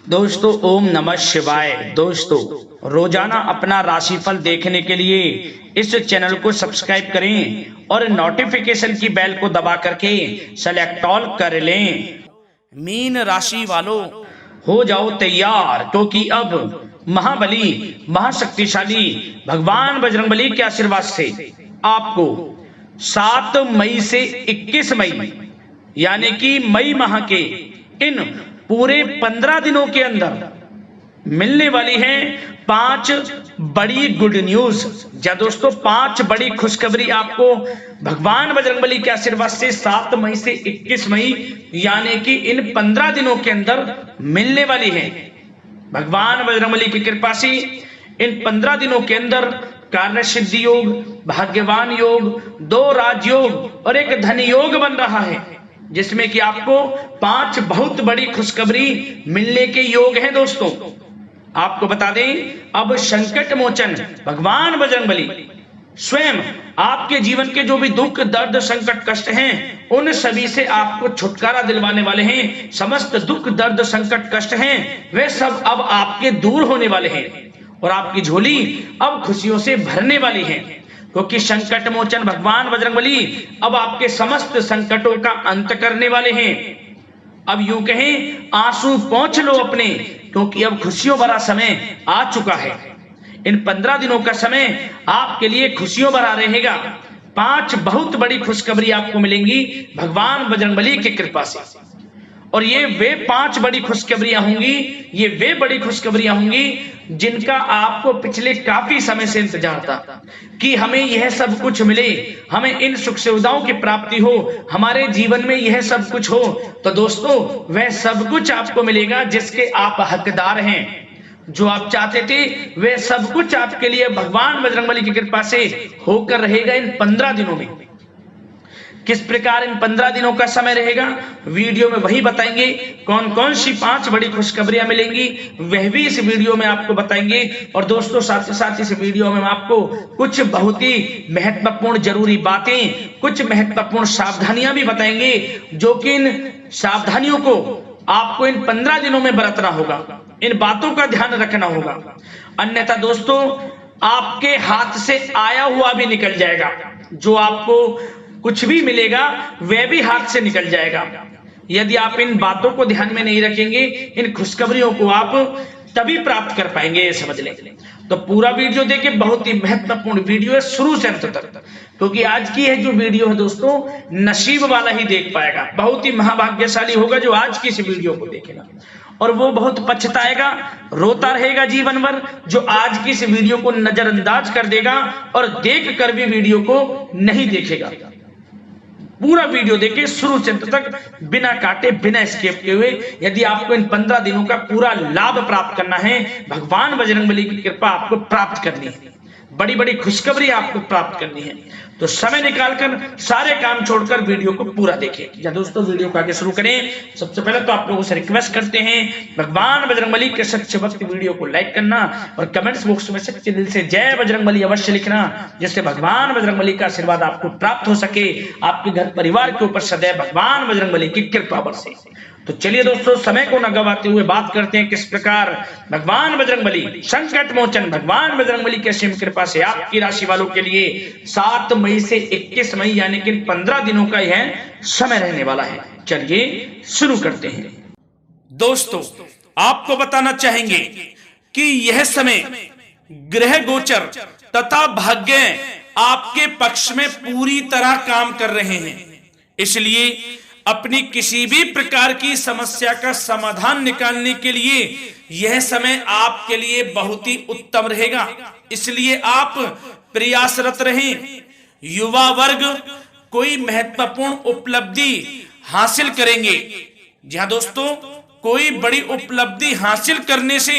दोस्तों ओम नमः शिवाय। दोस्तों रोजाना अपना राशिफल देखने के लिए इस चैनल को सब्सक्राइब करें और नोटिफिकेशन की बेल को दबा करके सेलेक्ट ऑल कर लें। मीन राशि वालों हो जाओ तैयार, क्योंकि अब महाबली महाशक्तिशाली भगवान बजरंगबली के आशीर्वाद से आपको 7 मई से 21 मई यानी कि मई माह के इन पूरे 15 दिनों के अंदर मिलने वाली है 5 बड़ी गुड न्यूज। या दोस्तों 5 बड़ी खुशखबरी आपको भगवान बजरंगबली के आशीर्वाद से 7 मई से 21 मई यानी कि इन 15 दिनों के अंदर मिलने वाली है। भगवान बजरंगबली की कृपा से इन 15 दिनों के अंदर कार्य सिद्धि योग, भाग्यवान योग, 2 राजयोग और एक धन योग बन रहा है, जिसमें कि आपको 5 बहुत बड़ी खुशखबरी मिलने के योग हैं। दोस्तों आपको बता दें, अब संकट मोचन भगवान बजरंगबली स्वयं आपके जीवन के जो भी दुख दर्द संकट कष्ट हैं उन सभी से आपको छुटकारा दिलवाने वाले हैं। समस्त दुख दर्द संकट कष्ट हैं वे सब अब आपके दूर होने वाले हैं और आपकी झोली अब खुशियों से भरने वाली है, क्योंकि संकट मोचन भगवान बजरंगबली अब आपके समस्त संकटों का अंत करने वाले हैं। अब यूं कहें आंसू पोंछ लो अपने, क्योंकि अब खुशियों भरा समय आ चुका है। इन 15 दिनों का समय आपके लिए खुशियों भरा रहेगा। 5 बहुत बड़ी खुशखबरी आपको मिलेंगी भगवान बजरंगबली की कृपा से, और ये वे 5 बड़ी खुशखबरियां होंगी, ये वे बड़ी खुशखबरियां होंगी जिनका आपको पिछले काफी समय से इंतजार था कि हमें यह सब कुछ मिले, हमें इन सुख सुविधाओं की प्राप्ति हो, हमारे जीवन में यह सब कुछ हो। तो दोस्तों वह सब कुछ आपको मिलेगा जिसके आप हकदार हैं। जो आप चाहते थे वह सब कुछ आपके लिए भगवान बजरंगबली की कृपा से होकर रहेगा इन 15 दिनों में। किस प्रकार इन 15 दिनों का समय रहेगा वीडियो में वही बताएंगे। कौन कौन सी 5 बड़ी खुशखबरियां मिलेंगी वह भी इस वीडियो में आपको बताएंगे। और दोस्तों साथ ही साथ इस वीडियो में आपको कुछ बहुत ही महत्वपूर्ण जरूरी बातें, कुछ महत्वपूर्ण सावधानियां भी बताएंगे, जो कि इन सावधानियों को आपको इन 15 दिनों में बरतना होगा, इन बातों का ध्यान रखना होगा। अन्यथा दोस्तों आपके हाथ से आया हुआ भी निकल जाएगा, जो आपको कुछ भी मिलेगा वह भी हाथ से निकल जाएगा। यदि आप इन बातों को ध्यान में नहीं रखेंगे, इन खुशखबरियों को आप तभी प्राप्त कर पाएंगे, ये समझ लें। तो पूरा वीडियो देखिए, बहुत ही महत्वपूर्ण वीडियो है शुरू से अंत तक, क्योंकि आज की है जो वीडियो है दोस्तों नसीब वाला ही देख पाएगा। बहुत ही महाभाग्यशाली होगा जो आज की इस वीडियो को देखेगा, और वो बहुत पछताएगा, रोता रहेगा जीवन भर जो आज की इस वीडियो को नजरअंदाज कर देगा और देख कर भी वीडियो को नहीं देखेगा। पूरा वीडियो देखिए शुरू से अंत तक, बिना काटे बिना स्किप किए हुए। यदि आपको इन 15 दिनों का पूरा लाभ प्राप्त करना है, भगवान बजरंगबली की कृपा आपको प्राप्त करनी है, बड़ी बड़ी खुशखबरी आपको प्राप्त करनी है, तो समय निकालकर सारे काम छोड़कर वीडियो को पूरा देखें। या दोस्तों वीडियो को आगे शुरू करें, सबसे पहले तो आप लोगों से रिक्वेस्ट करते हैं भगवान बजरंगबली के सच्चे भक्त वीडियो को लाइक करना और कमेंट्स बॉक्स में सच्चे दिल से जय बजरंगबली अवश्य लिखना, जिससे भगवान बजरंगबली का आशीर्वाद आपको प्राप्त हो सके, आपके घर परिवार के ऊपर सदैव भगवान बजरंगबली की कृपा बरसे। तो चलिए दोस्तों समय को न गवाते हुए बात करते हैं किस प्रकार भगवान बजरंगबली संकट मोचन भगवान बजरंगबली की असीम कृपा से आपकी राशि वालों के लिए 7 मई से 21 मई यानी कि 15 दिनों का यह समय रहने वाला है। चलिए शुरू करते हैं। दोस्तों आपको बताना चाहेंगे कि यह समय ग्रह गोचर तथा भाग्य आपके पक्ष में पूरी तरह काम कर रहे हैं, इसलिए अपनी किसी भी प्रकार की समस्या का समाधान निकालने के लिए यह समय आपके लिए बहुत ही उत्तम रहेगा। इसलिए आप प्रयासरत रहें। युवा वर्ग कोई महत्वपूर्ण उपलब्धि हासिल करेंगे। जी हाँ दोस्तों, कोई बड़ी उपलब्धि हासिल करने से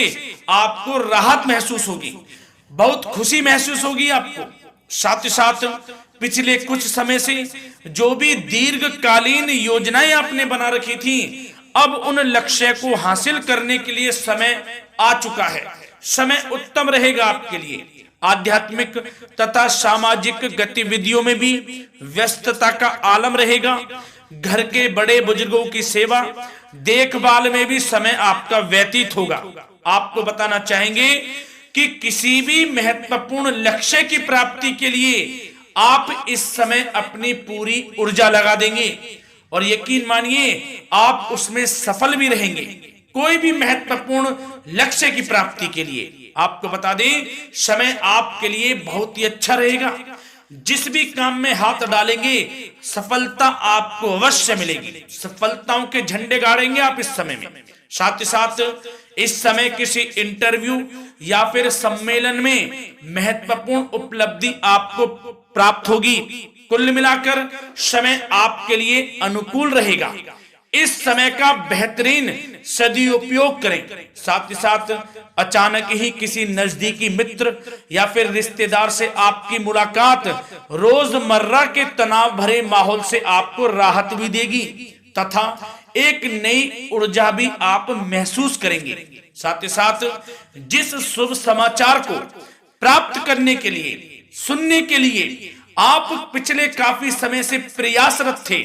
आपको राहत महसूस होगी, बहुत खुशी महसूस होगी आपको। साथ ही साथ पिछले कुछ समय से जो भी दीर्घकालीन योजनाएं आपने बना रखी थी, अब उन लक्ष्य को हासिल करने के लिए समय आ चुका है। समय उत्तम रहेगा आपके लिए। आध्यात्मिक तथा सामाजिक गतिविधियों में भी व्यस्तता का आलम रहेगा। घर के बड़े बुजुर्गों की सेवा, देखभाल में भी समय आपका व्यतीत होगा। आपको बताना चाहेंगे कि किसी भी महत्वपूर्ण लक्ष्य की प्राप्ति के लिए आप इस समय अपनी पूरी ऊर्जा लगा देंगे और यकीन मानिए आप उसमें सफल भी रहेंगे। कोई भी महत्वपूर्ण लक्ष्य की प्राप्ति के लिए आपको बता दें, समय आपके लिए बहुत ही अच्छा रहेगा। जिस भी काम में हाथ डालेंगे सफलता आपको अवश्य मिलेगी। सफलताओं के झंडे गाड़ेंगे आप इस समय में। साथ ही साथ इस समय किसी इंटरव्यू या फिर सम्मेलन में महत्वपूर्ण उपलब्धि आपको प्राप्त होगी। कुल मिलाकर समय आपके लिए अनुकूल रहेगा। इस समय का बेहतरीन सदुपयोग करें। साथ ही साथ अचानक ही किसी नजदीकी मित्र या फिर रिश्तेदार से आपकी मुलाकात रोजमर्रा के तनाव भरे माहौल से आपको राहत भी देगी तथा एक नई ऊर्जा भी आप महसूस करेंगे। साथ ही साथ जिस शुभ समाचार को प्राप्त करने के लिए, सुनने के लिए आप पिछले काफी समय से प्रयासरत थे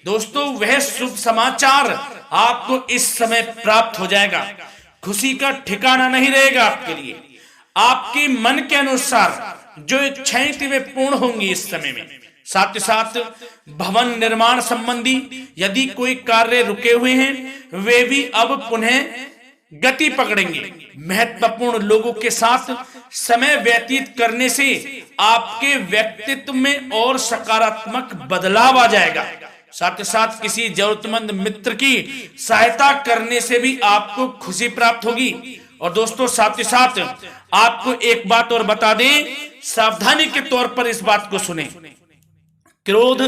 दोस्तों, वह शुभ समाचार आपको इस समय प्राप्त हो जाएगा। खुशी का ठिकाना नहीं रहेगा आपके लिए। आपके मन के अनुसार जो इच्छाएं थी वे पूर्ण होंगी इस समय में। साथ ही साथ भवन निर्माण संबंधी यदि कोई कार्य रुके हुए हैं वे भी अब पुनः गति पकड़ेंगे। महत्वपूर्ण लोगों के साथ समय व्यतीत करने से आपके व्यक्तित्व में और सकारात्मक बदलाव आ जाएगा। साथ ही साथ किसी जरूरतमंद मित्र की सहायता करने से भी आपको खुशी प्राप्त होगी। और दोस्तों साथ ही साथ आपको एक बात और बता दें, सावधानी के तौर पर इस बात को सुने। क्रोध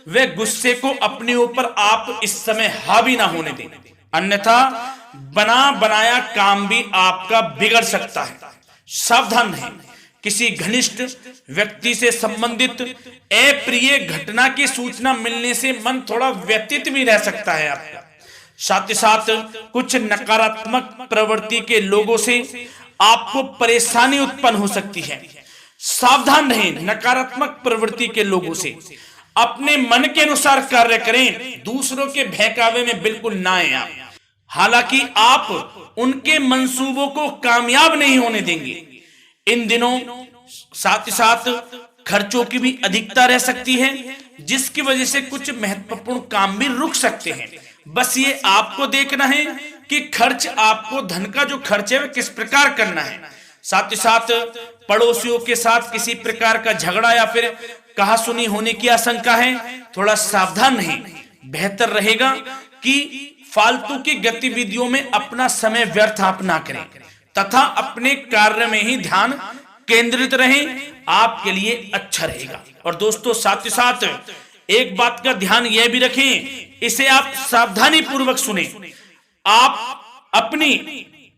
व गुस्से को अपने ऊपर आप इस समय हावी ना होने दें, अन्यथा बना बनाया काम भी आपका बिगड़ सकता है। सावधान रहें। किसी घनिष्ठ व्यक्ति से संबंधित अप्रिय घटना की सूचना मिलने से मन थोड़ा व्यतीत भी रह सकता है आपका। साथ ही साथ कुछ नकारात्मक प्रवृत्ति के लोगों से आपको परेशानी उत्पन्न हो सकती है। सावधान रहें नकारात्मक प्रवृत्ति के लोगों से। अपने मन के अनुसार कार्य करें, दूसरों के बहकावे में बिल्कुल ना आए आप। हालांकि आप उनके मंसूबों को कामयाब नहीं होने देंगे। इन दिनों साथ ही साथ खर्चों की भी अधिकता रह सकती है, जिसकी वजह से कुछ महत्वपूर्ण काम भी रुक सकते हैं। बस ये आपको देखना है कि खर्च, आपको धन का जो खर्च है वह किस प्रकार करना है। साथ ही साथ पड़ोसियों के साथ किसी प्रकार का झगड़ा या फिर कहासुनी होने की आशंका है, थोड़ा सावधान रहें। बेहतर रहेगा कि फालतू की गतिविधियों में अपना समय व्यर्थ आप ना करें तथा अपने कार्य में ही ध्यान केंद्रित रहें, आपके लिए अच्छा रहेगा। और दोस्तों साथ ही साथ एक बात का ध्यान यह भी रखें, इसे आप सावधानी पूर्वक सुने। आप अपनी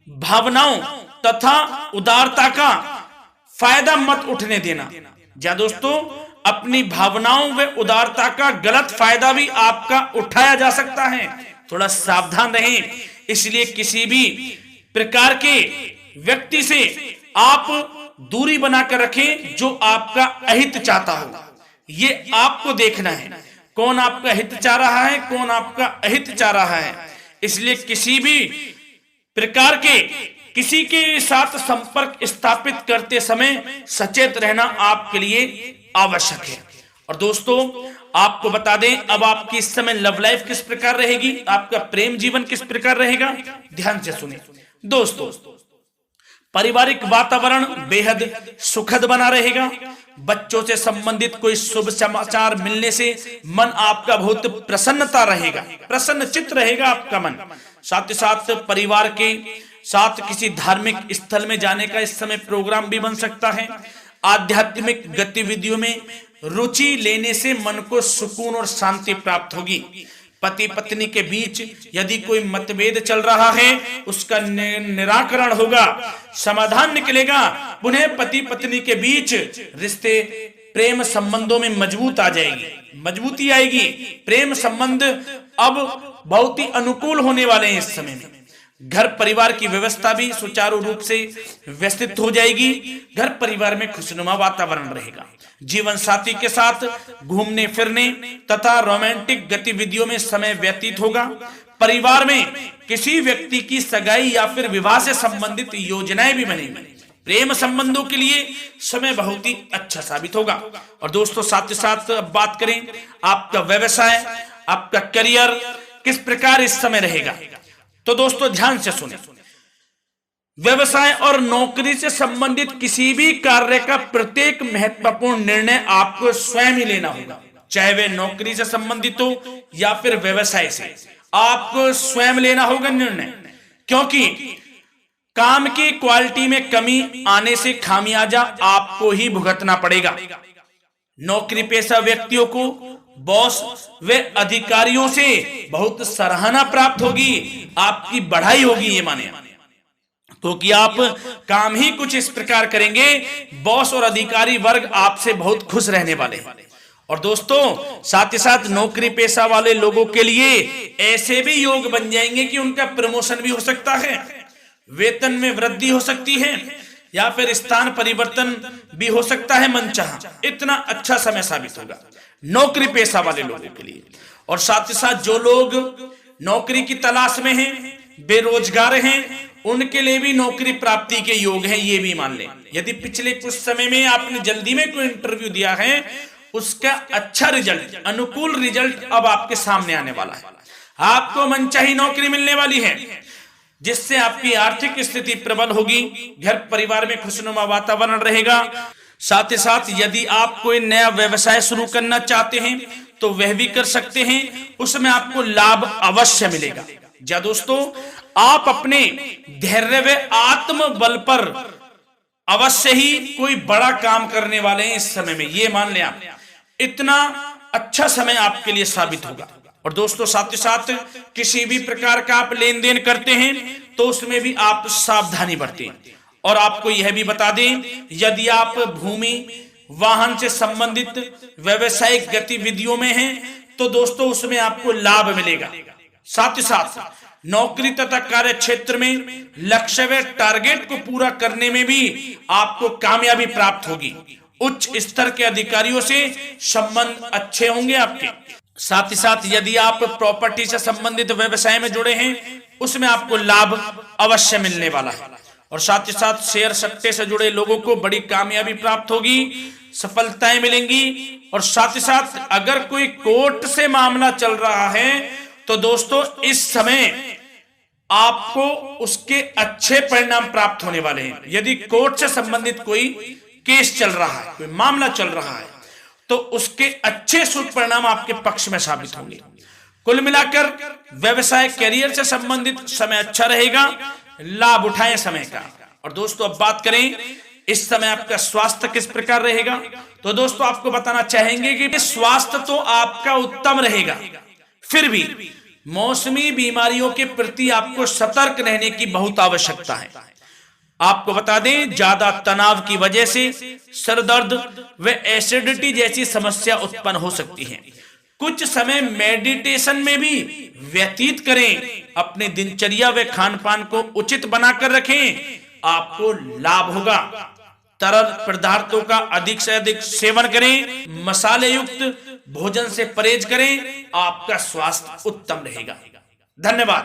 भावनाओं तथा उदारता का फायदा मत उठने देना। या दोस्तों अपनी भावनाओं व उदारता का गलत फायदा भी आपका उठाया जा सकता है, थोड़ा सावधान रहें। इसलिए किसी भी प्रकार के व्यक्ति से आप दूरी बनाकर रखें जो आपका अहित चाहता हो। ये आपको देखना है, कौन आपका हित चाह रहा है, कौन आपका अहित चाह रहा है। इसलिए किसी भी प्रकार के किसी के साथ संपर्क स्थापित करते समय सचेत रहना आपके लिए आवश्यक है। और दोस्तों आपको बता दें, अब आपकी इस समय लव लाइफ किस प्रकार रहेगी, आपका प्रेम जीवन किस प्रकार रहेगा, ध्यान से सुने। दोस्तों पारिवारिक वातावरण बेहद सुखद बना रहेगा। बच्चों से संबंधित कोई शुभ समाचार मिलने से मन आपका बहुत प्रसन्नता रहेगा, प्रसन्न चित्त रहेगा आपका मन। साथ ही साथ परिवार के साथ किसी धार्मिक स्थल में जाने का इस समय प्रोग्राम भी बन सकता है। आध्यात्मिक गतिविधियों में रुचि लेने से मन को सुकून और शांति प्राप्त होगी। पति पत्नी के बीच यदि कोई मतभेद चल रहा है उसका निराकरण होगा, समाधान निकलेगा। पुनः पति पत्नी के बीच रिश्ते प्रेम संबंधों में मजबूती आएगी। प्रेम संबंध अब बहुत ही अनुकूल होने वाले हैं इस समय में। घर परिवार की व्यवस्था भी सुचारू रूप से व्यवस्थित हो जाएगी। घर परिवार में खुशनुमा वातावरण रहेगा। जीवन साथी के साथ घूमने फिरने तथा रोमांटिक गतिविधियों में समय व्यतीत होगा। परिवार में किसी व्यक्ति की सगाई या फिर विवाह से संबंधित योजनाएं भी बनेंगी। प्रेम संबंधों के लिए समय बहुत ही अच्छा साबित होगा। और दोस्तों साथ ही साथ बात करें आपका व्यवसाय, आपका करियर किस प्रकार इस समय रहेगा, तो दोस्तों ध्यान से सुने। व्यवसाय और नौकरी से संबंधित किसी भी कार्य का प्रत्येक महत्वपूर्ण निर्णय आपको स्वयं ही लेना होगा, चाहे वे नौकरी से संबंधित हो या फिर व्यवसाय से, आपको स्वयं लेना होगा निर्णय। क्योंकि काम की क्वालिटी में कमी आने से खामियाजा आपको ही भुगतना पड़ेगा। नौकरी पेशा व्यक्तियों को बॉस व अधिकारियों से बहुत सराहना प्राप्त होगी, आपकी बढ़ाई होगी, ये माने तो कि आप काम ही कुछ इस प्रकार करेंगे, बॉस और अधिकारी वर्ग आपसे बहुत खुश रहने वाले हैं। और दोस्तों साथ ही साथ नौकरी पेशा वाले लोगों के लिए ऐसे भी योग बन जाएंगे कि उनका प्रमोशन भी हो सकता है, वेतन में वृद्धि हो सकती है, या फिर स्थान परिवर्तन भी हो सकता है मनचाहा। इतना अच्छा समय साबित होगा नौकरी पेशा वाले लोगों के लिए। और साथ ही साथ जो लोग नौकरी की तलाश में हैं, बेरोजगार हैं, उनके लिए भी नौकरी प्राप्ति के योग हैं, ये भी मान लें। यदि पिछले कुछ समय में आपने जल्दी में कोई इंटरव्यू दिया है, उसका अच्छा रिजल्ट, अनुकूल रिजल्ट अब आपके सामने आने वाला है। आपको मनचाही नौकरी मिलने वाली है, जिससे आपकी आर्थिक स्थिति प्रबल होगी, घर परिवार में खुशनुमा वातावरण रहेगा। साथ ही साथ यदि आप कोई नया व्यवसाय शुरू करना चाहते हैं तो वह भी कर सकते हैं, उसमें आपको लाभ अवश्य मिलेगा। जा दोस्तों, आप अपने धैर्य व आत्मबल पर अवश्य ही कोई बड़ा काम करने वाले हैं इस समय में, ये मान लें आप। इतना अच्छा समय आपके लिए साबित होगा। और दोस्तों साथ ही साथ किसी भी प्रकार का आप लेन देन करते हैं तो उसमें भी आप सावधानी बरतें। और आपको यह भी बता दें, यदि आप भूमि वाहन से संबंधित व्यवसायिक गतिविधियों में हैं तो दोस्तों उसमें आपको लाभ मिलेगा। साथ ही साथ नौकरी तथा कार्य क्षेत्र में लक्ष्य व टारगेट को पूरा करने में भी आपको कामयाबी प्राप्त होगी। उच्च स्तर के अधिकारियों से संबंध अच्छे होंगे आपके। साथ ही साथ यदि आप प्रॉपर्टी से संबंधित व्यवसाय में जुड़े हैं, उसमें आपको लाभ अवश्य मिलने वाला है। और साथ ही साथ शेयर सट्टे से जुड़े लोगों को बड़ी कामयाबी प्राप्त होगी, सफलताएं मिलेंगी। और साथ ही साथ अगर कोई कोर्ट से मामला चल रहा है तो दोस्तों इस समय आपको उसके अच्छे परिणाम प्राप्त होने वाले हैं। यदि कोर्ट से संबंधित कोई केस चल रहा है, कोई मामला चल रहा है, तो उसके अच्छे शुभ परिणाम आपके पक्ष में साबित होंगे। कुल मिलाकर व्यवसाय करियर से संबंधित समय अच्छा रहेगा, लाभ उठाएं समय का। और दोस्तों अब बात करें इस समय आपका स्वास्थ्य किस प्रकार रहेगा, तो दोस्तों आपको बताना चाहेंगे कि स्वास्थ्य तो आपका उत्तम रहेगा, फिर भी मौसमी बीमारियों के प्रति आपको सतर्क रहने की बहुत आवश्यकता है। आपको बता दें, ज्यादा तनाव की वजह से सर दर्द व एसिडिटी जैसी समस्या उत्पन्न हो सकती है। कुछ समय मेडिटेशन में भी व्यतीत करें, अपने दिनचर्या व खान पान को उचित बनाकर रखें, आपको लाभ होगा। तरल पदार्थों का अधिक से अधिक सेवन करें, मसाले युक्त भोजन से परहेज करें, आपका स्वास्थ्य उत्तम रहेगा। धन्यवाद।